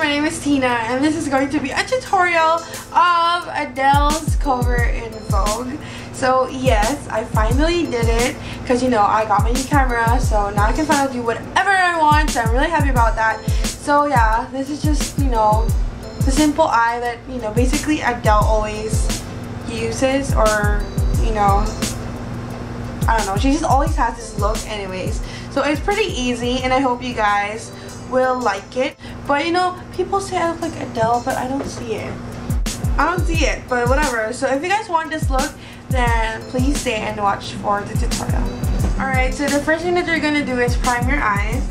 my name is Teena and this is going to be a tutorial of Adele's cover in Vogue. So yes, I finally did it because you know I got my new camera, so now I can finally do whatever I want, so I'm really happy about that. So yeah, this is just, you know, the simple eye that, you know, basically Adele always uses, or you know, I don't know, she just always has this look anyways. So it's pretty easy and I hope you guys will like it. But you know, people say I look like Adele, but I don't see it. I don't see it, but whatever. So if you guys want this look, then please stay and watch for the tutorial. Alright, so the first thing that you're gonna do is prime your eyes.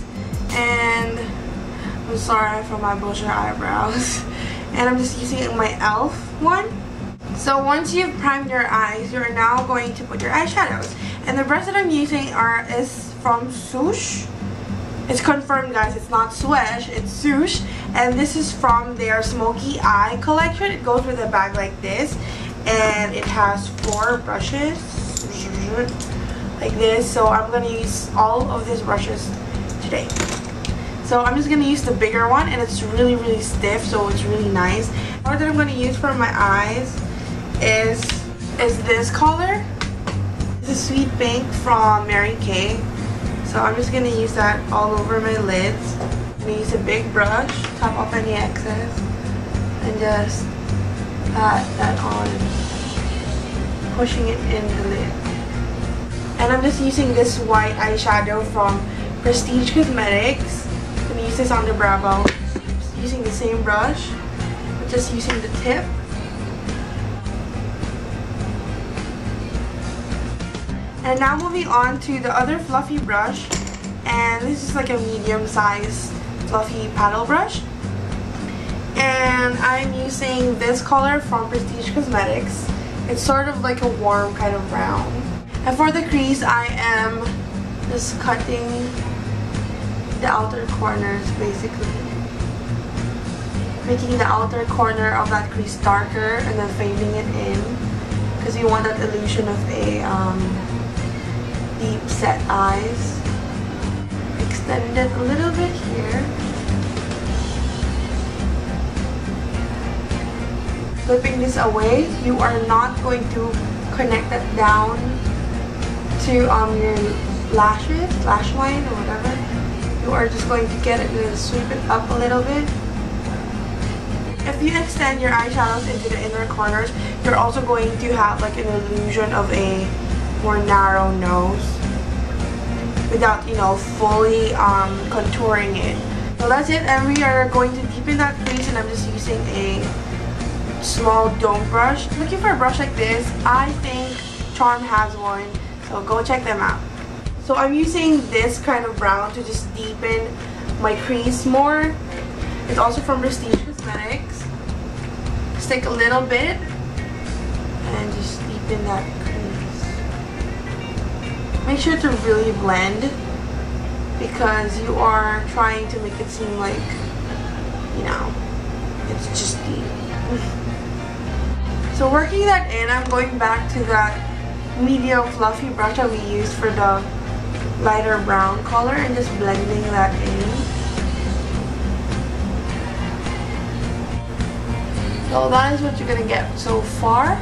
And I'm sorry for my bullshit eyebrows. And I'm just using my e.l.f. one. So once you've primed your eyes, you're now going to put your eyeshadows. And the brush that I'm using is from Suesh. It's confirmed, guys, it's not Suesh, it's Suesh. And this is from their Smoky Eye collection. It goes with a bag like this. And it has 4 brushes. Like this. So I'm going to use all of these brushes today. So I'm just going to use the bigger one. And it's really, really stiff. So it's really nice. The color that I'm going to use for my eyes is this color. It's a sweet pink from Mary Kay. So I'm just going to use that all over my lids. I'm going to use a big brush, top off any excess, and just pat that on, pushing it in the lid. And I'm just using this white eyeshadow from Prestige Cosmetics. I'm going to use this on the brow bone. Just using the same brush, but just using the tip. And now moving on to the other fluffy brush, and this is like a medium size fluffy paddle brush, and I'm using this color from Prestige Cosmetics. It's sort of like a warm kind of brown. And for the crease, I am just cutting the outer corners, basically making the outer corner of that crease darker and then fading it in, because you want that illusion of a deep set eyes. Extend it a little bit here. Flipping this away, you are not going to connect that down to your lashes, lash line or whatever. You are just going to get it and sweep it up a little bit. If you extend your eyeshadows into the inner corners, you're also going to have like an illusion of a more narrow nose without, you know, fully contouring it. So that's it, and we are going to deepen that crease, and I'm just using a small dome brush. Looking for a brush like this. I think Charm has one, so go check them out. So I'm using this kind of brown to just deepen my crease more. It's also from Prestige Cosmetics. Just take a little bit and just deepen that crease. Make sure to really blend, because you are trying to make it seem like, you know, it's just deep. So working that in, I'm going back to that medium fluffy brush that we used for the lighter brown color and just blending that in. So that is what you're gonna get so far.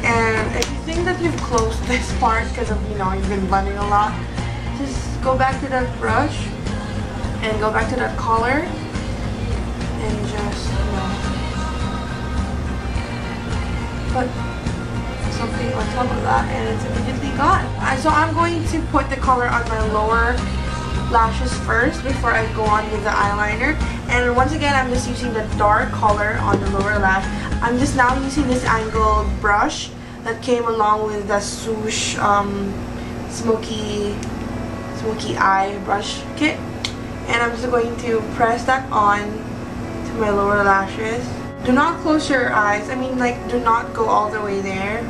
And if you think that you've closed this part because of, you know, you've been blending a lot, just go back to that brush and go back to that color and just, you know, put something on top of that, and it's immediately gone. So I'm going to put the color on my lower lashes first before I go on with the eyeliner. And once again, I'm just using the dark color on the lower lash. I'm just now using this angled brush that came along with the Suesh smoky eye brush kit. And I'm just going to press that on to my lower lashes. Do not close your eyes. I mean, like, do not go all the way there.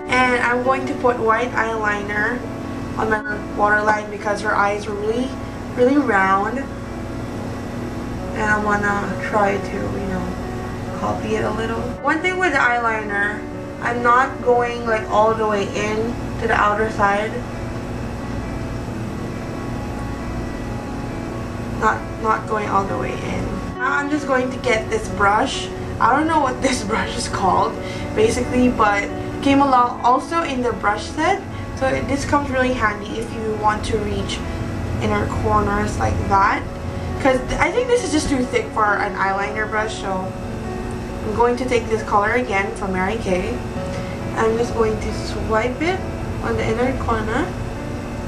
And I'm going to put white eyeliner on my waterline because her eyes were really, really round. And I want to try to, you know, copy it a little. One thing with the eyeliner, I'm not going like all the way in to the outer side. not going all the way in. Now I'm just going to get this brush. I don't know what this brush is called basically, but it came along also in the brush set, so this comes really handy if you want to reach inner corners like that, because I think this is just too thick for an eyeliner brush. So I'm going to take this color again from Mary Kay. I'm just going to swipe it on the inner corner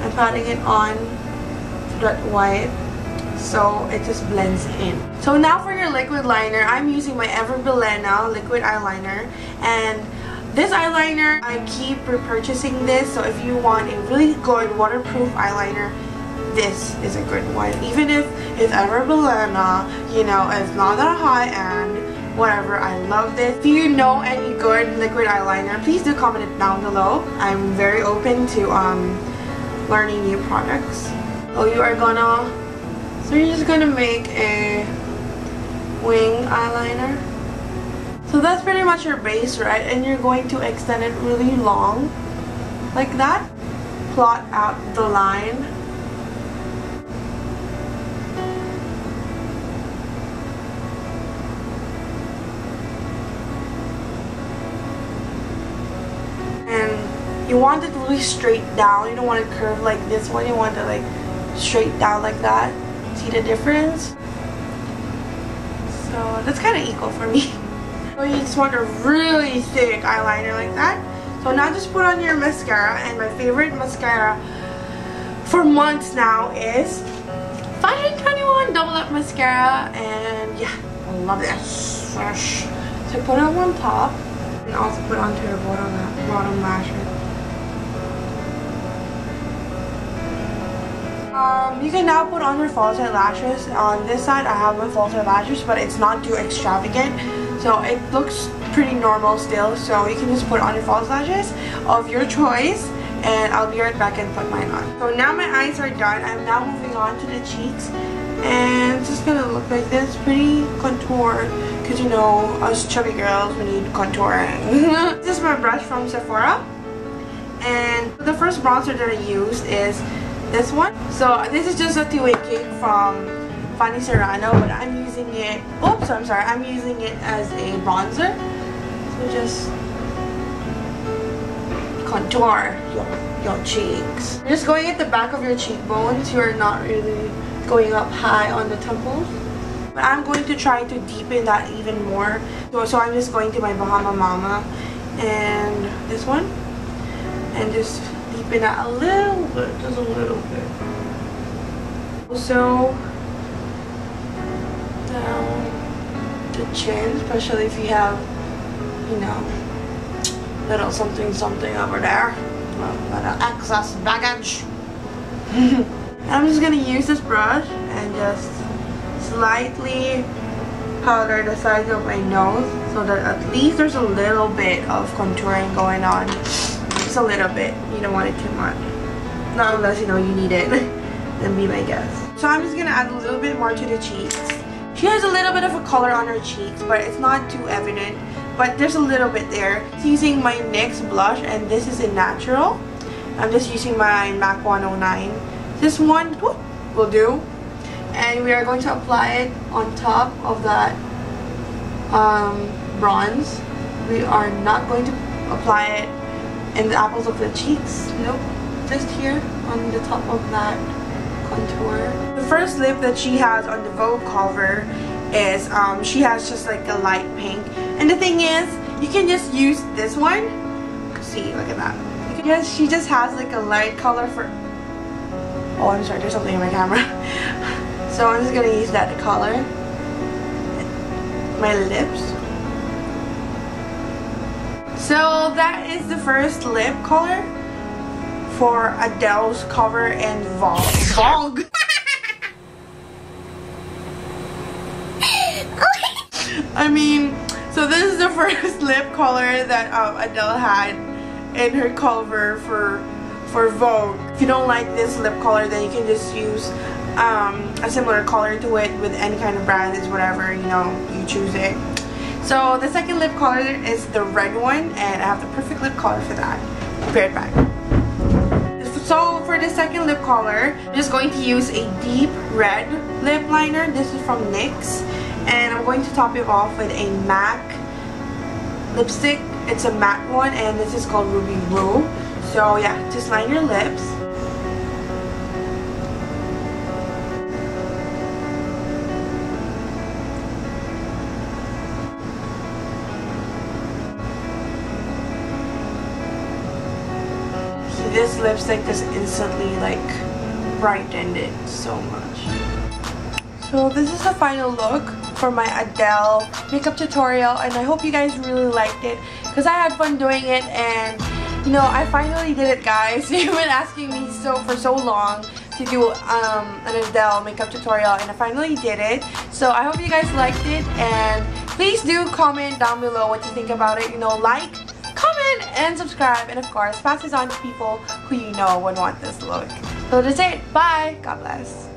and patting it on to that white so it just blends in. So now for your liquid liner, I'm using my Bilena liquid eyeliner, and this eyeliner, I keep repurchasing this, so if you want a really good waterproof eyeliner, this is a good one. Even if it's Bilena, you know, it's not that high end, whatever, I love this. If you know any good liquid eyeliner, please do comment it down below. I'm very open to learning new products. So you're just gonna make a wing eyeliner. So that's pretty much your base, right? And you're going to extend it really long like that. Plot out the line. You want it really straight down. You don't want it curved like this one. You want it like straight down like that. See the difference? So that's kind of equal for me. So you just want a really thick eyeliner like that. So now just put on your mascara, and my favorite mascara for months now is Fashion 21 Double Up Mascara, and yeah, I love this. So put it on top and also put onto your bottom lashes. You can now put on your false eyelashes. On this side I have my false eyelashes, but it's not too extravagant, so it looks pretty normal still. So you can just put on your false lashes of your choice, and I'll be right back and put mine on. So now my eyes are done. I'm now moving on to the cheeks, and it's just gonna look like this, pretty contoured, because you know, us chubby girls, we need contouring. This is my brush from Sephora, and the first bronzer that I used is this one. So this is just a two-way cake from Fanny Serrano, but I'm using it, I'm using it as a bronzer. So just contour your cheeks. You're just going at the back of your cheekbones. You're not really going up high on the temples. But I'm going to try to deepen that even more. So I'm just going to my Bahama Momma and this one, and just deepen that a little bit, just a little bit. Also down the chin, especially if you have, you know, little something over there, little excess baggage. I'm just gonna use this brush and just slightly powder the sides of my nose so that at least there's a little bit of contouring going on. Just a little bit. You don't want it too much. Not unless you know you need it. Then be my guest. So I'm just gonna add a little bit more to the cheeks. She has a little bit of a color on her cheeks, but it's not too evident. But there's a little bit there. I'm using my NYX blush, and this is a natural. I'm just using my MAC 109. This one will do. And we are going to apply it on top of that bronze. We are not going to apply it in the apples of the cheeks. Nope. Just here on the top of that contour. The first lip that she has on the Vogue cover is she has just like a light pink. And the thing is, you can just use this one. See, look at that. Yes, she just has like a light color for... Oh, I'm sorry, there's something in my camera. So I'm just gonna use that to color my lips. So that is the first lip color for Adele's cover in Vogue. I mean, so this is the first lip color that Adele had in her cover for Vogue. If you don't like this lip color, then you can just use a similar color to it with any kind of brand. It's whatever, you know, you choose it. So the second lip color is the red one, and I have the perfect lip color for that. Be right back. So for the second lip color, I'm just going to use a deep red lip liner. This is from NYX. And I'm going to top it off with a MAC lipstick. It's a matte one and this is called Ruby Woo. So yeah, just line your lips. This lipstick just instantly like brightened it so much. So this is the final look for my Adele makeup tutorial, and I hope you guys really liked it because I had fun doing it. And you know, I finally did it, guys. You've been asking me for so long to do an Adele makeup tutorial, and I finally did it. So I hope you guys liked it, and please do comment down below what you think about it. You know, like, comment, and subscribe, and of course pass this on to people who you know would want this look. So that's it. Bye. God bless.